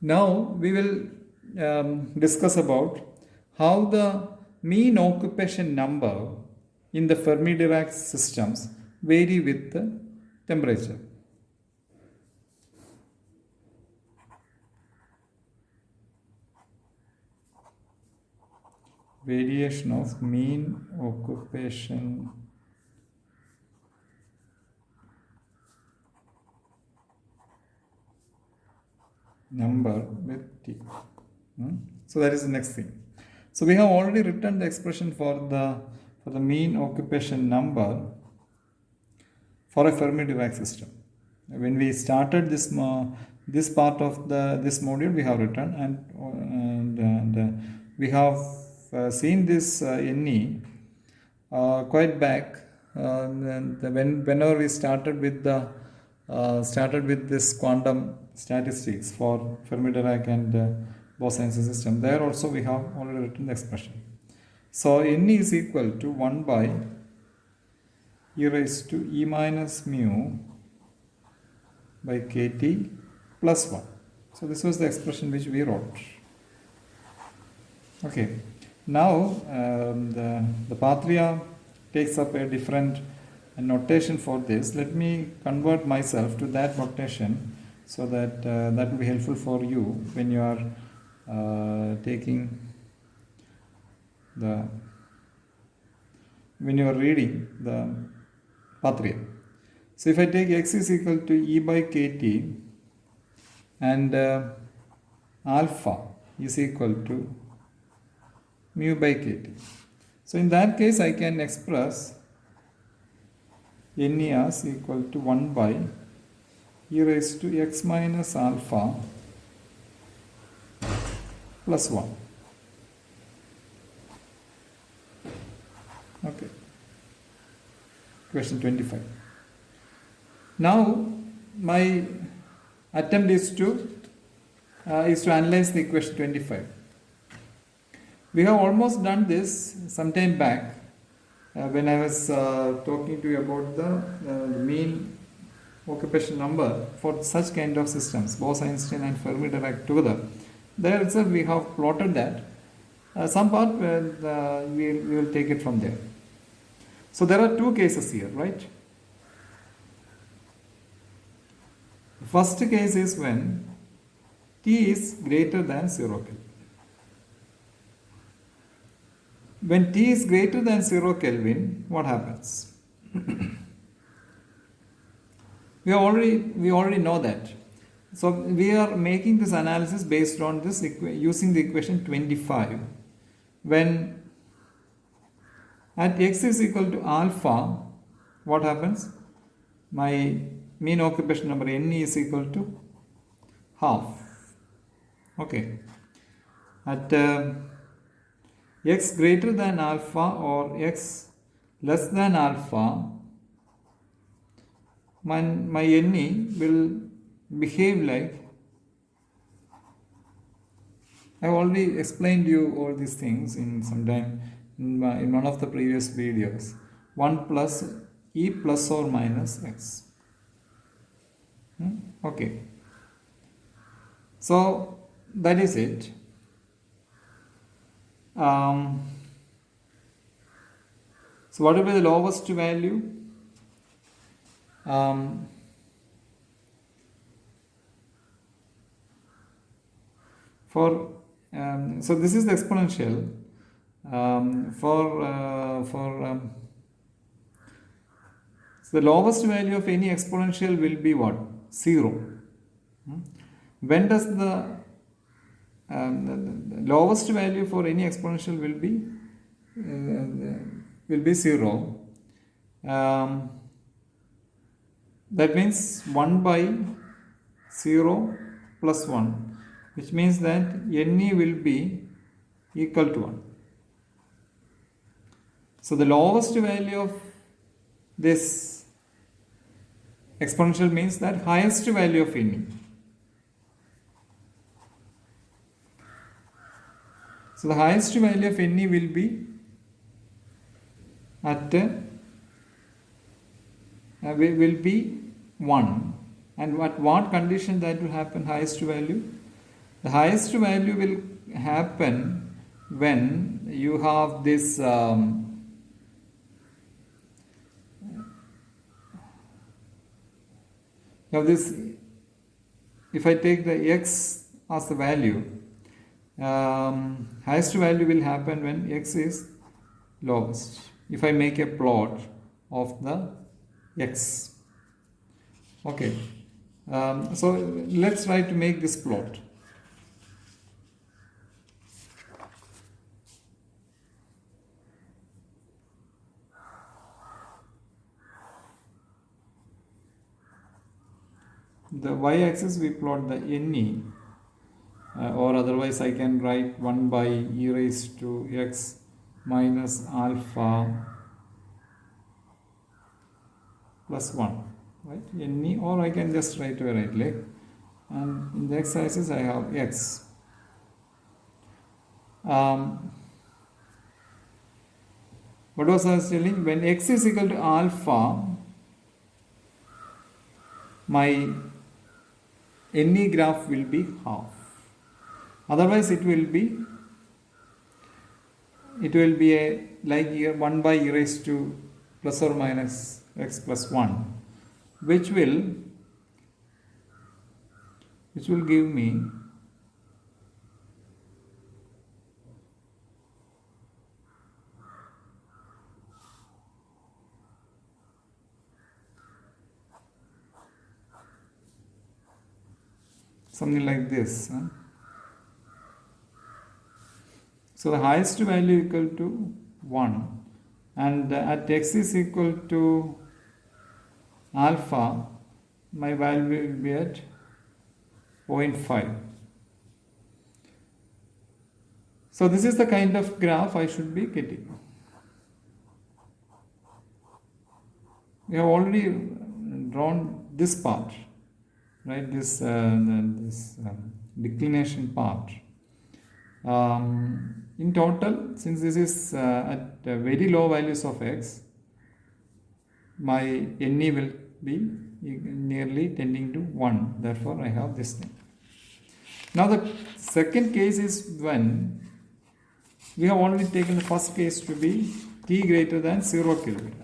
Now we will discuss about how the mean occupation number in the Fermi Dirac systems vary with the temperature. Variation of mean occupation number with T. So that is the next thing. So we have already written the expression for the mean occupation number for a Fermi Dirac system. When we started this part of this module, we have written and we have seen this NE quite back whenever we started with this quantum statistics for Fermi Dirac and Bose-Einstein system. There also we have already written the expression. So NE is equal to 1 by e raised to e minus mu by kt plus 1. So this was the expression which we wrote. Okay. Now the Patria takes up a different notation for this. Let me convert myself to that notation so that that will be helpful for you when you are taking when you are reading the Patria. So if I take x is equal to e by kt and alpha is equal to mu by kt. So in that case I can express Ne as equal to 1 by e raised to x minus alpha plus 1. Okay. Question 25. Now my attempt is to analyze the equation 25. We have almost done this some time back when I was talking to you about the mean occupation number for such kind of systems, Bose-Einstein and Fermi Dirac together. There itself we have plotted that. Some part we will take it from there. So there are two cases here, right? The first case is when T is greater than 0 Kelvin. When T is greater than 0 Kelvin, what happens? we already know that. So we are making this analysis based on this using the equation 25. When at x is equal to alpha, what happens? My mean occupation number Ne is equal to half. Okay. At x greater than alpha or x less than alpha, my Ne will behave like, I have already explained you all these things in some time in one of the previous videos. 1 plus e plus or minus x. Okay. So that is it. So what will be the lowest value? So this is the exponential. So the lowest value of any exponential will be what? 0. When does the lowest value for any exponential will be 0? That means 1 by 0 plus 1, which means that Ne will be equal to 1. So the lowest value of this exponential means that highest value of Ne. So the highest value of Ne will be will be 1. And at what condition that will happen highest value? The highest value will happen when you have this if I take the x as the value, highest value will happen when x is lowest. If I make a plot of the x. Okay. So let's try to make this plot. The y-axis we plot the NE, or otherwise I can write 1 by e raised to x minus alpha plus 1, right? NE, or I can just write to a right leg, and in the x-axis I have x. What was I telling? When x is equal to alpha, my NE graph will be half. Otherwise, it will be a like here 1 by e raised to plus or minus x plus 1, which will give me something like this. So the highest value equal to 1, and at x is equal to alpha, my value will be at 0.5. So this is the kind of graph I should be getting. We have already drawn this part, right? This declination part. In total, since this is at very low values of x, my NE will be nearly tending to 1. Therefore, I have this thing. Now, the second case is when we have already taken the first case to be t greater than 0 Kelvin.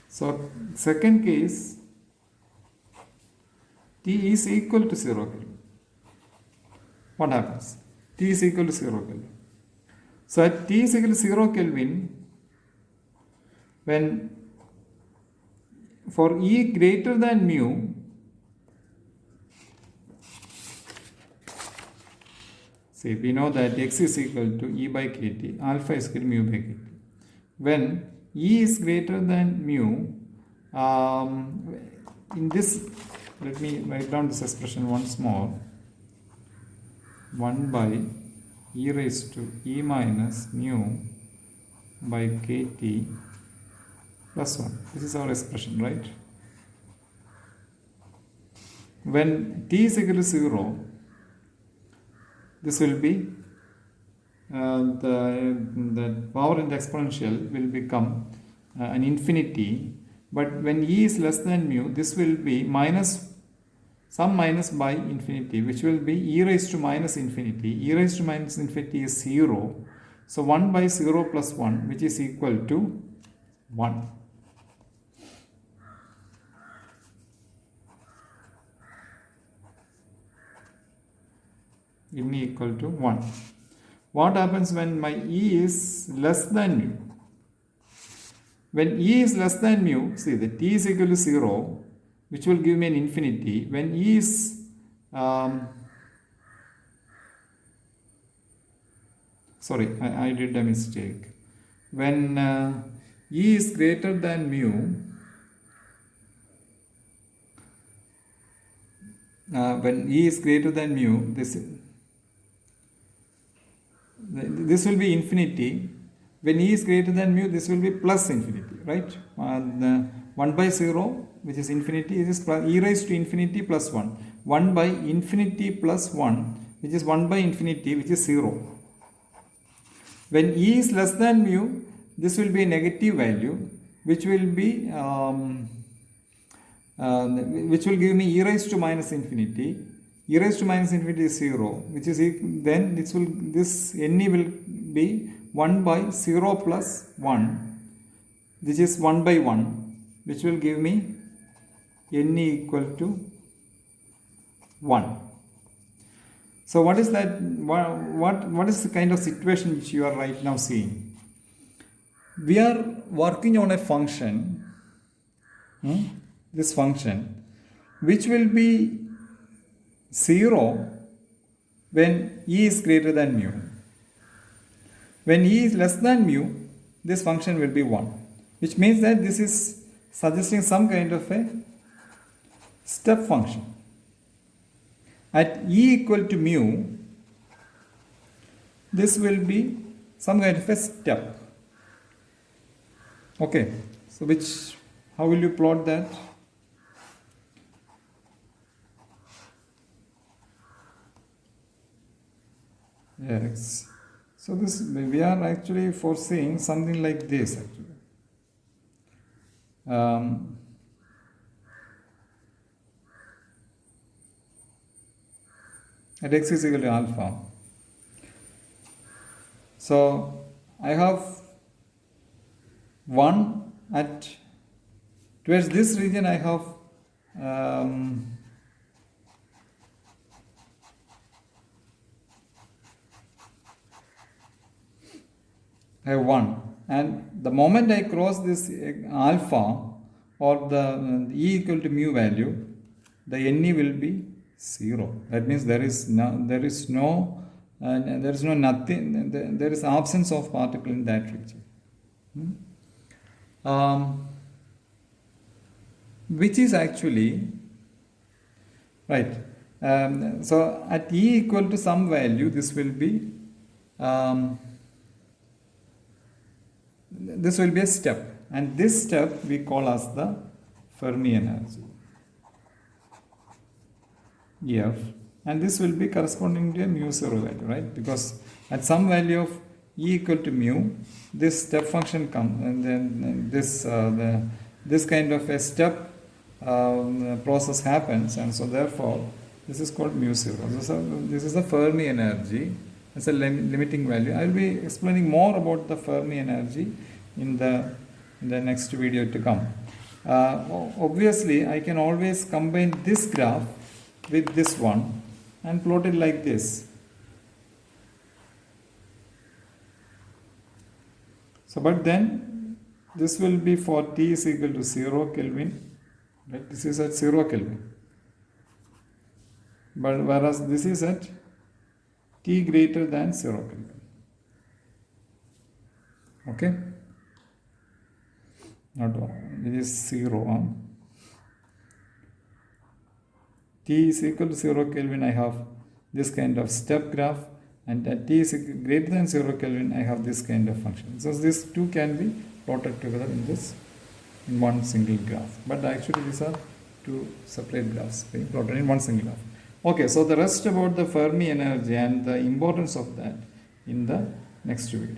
So, second case, t is equal to 0 Kelvin. What happens? T is equal to 0 Kelvin. So at T is equal to 0 Kelvin, when for E greater than mu, see, we know that x is equal to E by kt, alpha is equal to mu by kt. When E is greater than mu, in this, let me write down this expression once more. 1 by e raised to e minus mu by kt plus 1. This is our expression, right? When t is equal to 0, this will be the power in the exponential will become an infinity. But when e is less than mu, this will be some minus by infinity, which will be e raised to minus infinity. E raised to minus infinity is 0. So 1 by 0 plus 1, which is equal to 1. In equal to 1. What happens when my e is less than mu? When e is less than mu, see the t is equal to 0, which will give me an infinity. When e is sorry, I did a mistake. When e is greater than mu, when e is greater than mu, this will be infinity. When e is greater than mu, this will be plus infinity, right? 1 by 0, which is infinity, is plus e raised to infinity plus 1. 1 by infinity plus 1, which is 1 by infinity, which is 0. When e is less than mu, this will be a negative value, which will be which will give me e raised to minus infinity. e raised to minus infinity is 0, which is then this ne will be 1 by 0 plus 1, which is 1 by 1, which will give me ne equal to 1. So what is that? What is the kind of situation which you are right now seeing? We are working on a function, this function, which will be 0 when e is greater than mu. When e is less than mu, this function will be 1, which means that this is suggesting some kind of a step function. At e equal to mu, this will be some kind of a step. Okay, so how will you plot that? Yes, so we are actually foreseeing something like this actually. At x is equal to alpha. So I have 1 at, towards this region I have I have 1, and the moment I cross this alpha or the e equal to mu value, the ne will be 0. That means there is absence of particle in that region. Which is actually right. So at e equal to some value, this will be a step, and this step we call as the Fermi energy, F, and this will be corresponding to a mu 0 value, right? Because at some value of e equal to mu, this step function comes, and then this kind of a step process happens, and so therefore this is called mu 0. So this is the Fermi energy. It's a limiting value. I will be explaining more about the Fermi energy in the next video to come. Obviously, I can always combine this graph with this one and plot it like this. So, but then this will be for t is equal to 0 Kelvin, right? This is at 0 Kelvin. But whereas this is at t greater than 0 Kelvin. Okay? Not it is 0. T is equal to 0 Kelvin, I have this kind of step graph, and at t is greater than 0 Kelvin, I have this kind of function. So these two can be plotted together in one single graph. But actually these are two separate graphs being plotted in one single graph. Okay, so the rest about the Fermi energy and the importance of that in the next video.